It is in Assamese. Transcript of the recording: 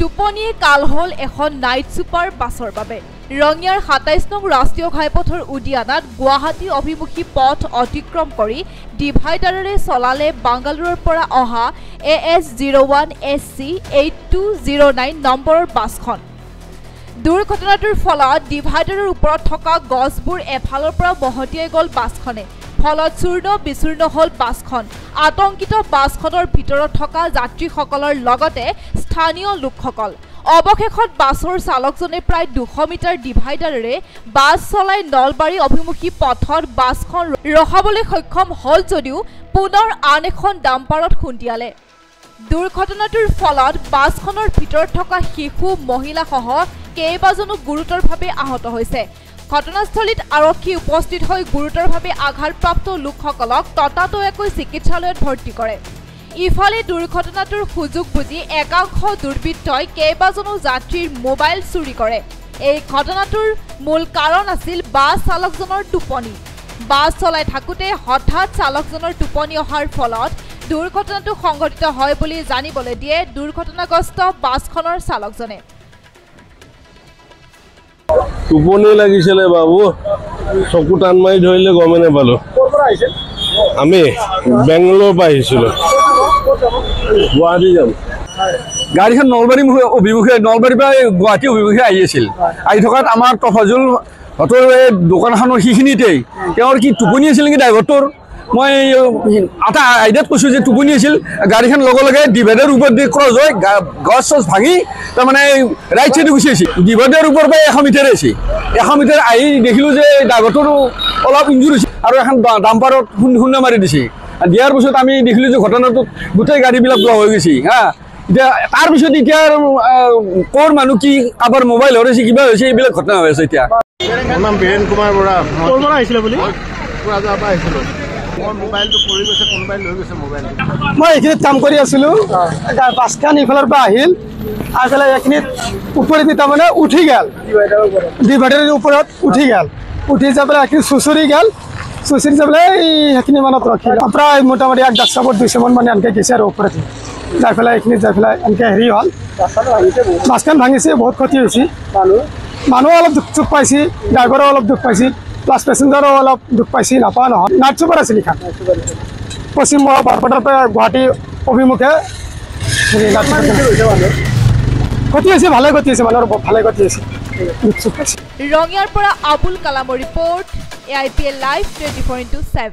টোপনিয়ে কাল হল এখন নাইট ছুপাৰ বাছৰ বাবে ৰঙিয়াৰ ২৭ নং ৰাষ্ট্ৰীয় ঘাইপথৰ উদিয়ানাত গুৱাহাটী অভিমুখী পথ অতিক্ৰম কৰি ডিভাইডাৰেৰে চলালে বাংগালুৰুৰ পৰা অহা AS01 SC 8209 নম্বৰৰ বাছখন। দুৰ্ঘটনাটোৰ ফলত ডিভাইডাৰৰ ওপৰত থকা গছবোৰ এফালৰ পৰা মহতিয়াই গ'ল বাছখনে। ফলত চূৰ্ণ বিচূৰ্ণ হল বাছখন। আতংকিত বাছখনৰ ভিতৰত থকা যাত্ৰীসকলৰ লগতে স্থানীয় লোকসকল। অৱশেষত বাছৰ চালকজনে প্ৰায় 200 মিটাৰ ডিভাইডাৰেৰে বাছ চলাই নলবাৰী অভিমুখী পথত বাছখন ৰখাবলৈ সক্ষম হল যদিও পুনৰ আন এখন ডাম্পাৰত খুন্দিয়ালে। দুৰ্ঘটনাটোৰ ফলত বাছখনৰ ভিতৰত থকা শিশু মহিলাসহ কেইবাজনো গুৰুতৰভাৱে আহত হৈছে। ঘটনাস্থলীত আৰক্ষী উপস্থিত হৈ গুৰুতৰভাৱে আঘাতপ্ৰাপ্ত লোকসকলক ততাতৈয়াকৈ চিকিৎসালয়ত ভৰ্তি কৰে। ইফালে দুৰ্ঘটনাটোৰ সুযোগ বুজি একাংশ দুৰ্বৃত্তই কেইবাজনো যাত্ৰীৰ মোবাইল চুৰি কৰে। এই ঘটনাটোৰ মূল কাৰণ আছিল বাছ চালকজনৰ টোপনি। বাছ চলাই থাকোঁতে হঠাৎ চালকজনৰ টোপনি অহাৰ ফলত দুৰ্ঘটনাটো সংঘটিত হয় বুলি জানিবলৈ দিয়ে দুৰ্ঘটনাগ্ৰস্ত বাছখনৰ চালকজনে। টোপনি লাগিছিলে বাবু, চকু টান মাৰি ধৰিলে গমে নাপালো। আমি বেংগলোৰৰ পৰা আহিছিলো, গুৱাহাটী যাম। গাড়ীখন নলবাৰী অভিমুখে নলবাৰীৰ পৰা গুৱাহাটী অভিমুখে আহি আছিল। আহি থকাত আমাৰ তফাজুল হতৰ এই দোকানখনৰ সেইখিনিতেই তেওঁৰ কি টোপনি আছিল নেকি ড্ৰাইভাৰটোৰ। মই এটা আইডিয়াত কৈছোঁ যে টোপনি আছিল। গাড়ীখন লগে লগে ডিভাইডাৰৰ ওপৰত দি ক্ৰছ হৈ গছ চছ ভাঙি তাৰমানে ৰাইট চাইডে গুচি আহিছে। ডিভাইডাৰৰ ওপৰৰ পৰা 100 মিটাৰ আহিছে। 100 মিটাৰ আহি দেখিলোঁ যে ড্ৰাইভাৰটোৰো অলপ ইঞ্জুৰ হৈছে আৰু এখন ডাম্পাৰত খুন্দা মাৰি দিছে। দিয়াৰ পিছত আমি দেখিলোঁ যে ঘটনাটোত গোটেই গাড়ীবিলাক ব্লক হৈ গৈছে। এতিয়া তাৰপিছত এতিয়া ক'ৰ মানুহ কি কাৰোবাৰ মোবাইল হৰিছে কিবা হৈছে এইবিলাক ঘটনা হৈ আছে। এতিয়া নাম বীৰেন কুমাৰ বৰা। ক'ৰ পৰা আহিছিলে বুলি? কোকৰাঝাৰৰ পৰা আহিছিলোঁ। মোবাইলটো পৰি গৈছে, কোনোবাই লৈ গৈছে মোবাইলটো। মই এইখিনিত কাম কৰি আছিলোঁ। বাছখন ইফালৰ পৰা আহিল, আহি পেলাই এইখিনিত ওপৰেদি তাৰমানে উঠি গ'ল, ডিভাইডাৰৰ ওপৰত উঠি গ'ল। উঠি যাই পেলাই এইখিনি চুচৰি গ'ল। চুচৰি যাই পেলাই সেইখিনি মানত ৰখিল। প্ৰায় মোটামুটি 1 ফুট 200 মান মানে এনেকৈ গৈছে আৰু ওপৰেদি যাই পেলাই এইখিনিত যাই পেলাই এনেকৈ হেৰি হ'ল। বাছখন ভাঙিছে, বহুত ক্ষতি হৈছে। মানুহ অলপ দুখ পাইছে, ড্ৰাইভাৰো অলপ দুখ পাইছে, প্লাছ পেচেঞ্জাৰো অলপ দুখ পাইছে। নাপা নহয়, নাইট ছুপাৰ আছিল এইখন। পশ্চিম বৰপেটাৰ পৰা গুৱাহাটী অভিমুখে ক্ষতি হৈছে, ভালে ক্ষতি হৈছে, মানুহৰ ভালে ক্ষতি হৈছে, দুখ চুখ পাইছে। ৰঙিয়াৰ পৰা আবুল কালামৰ ৰিপৰ্ট, AIPL লাইভ 24/7।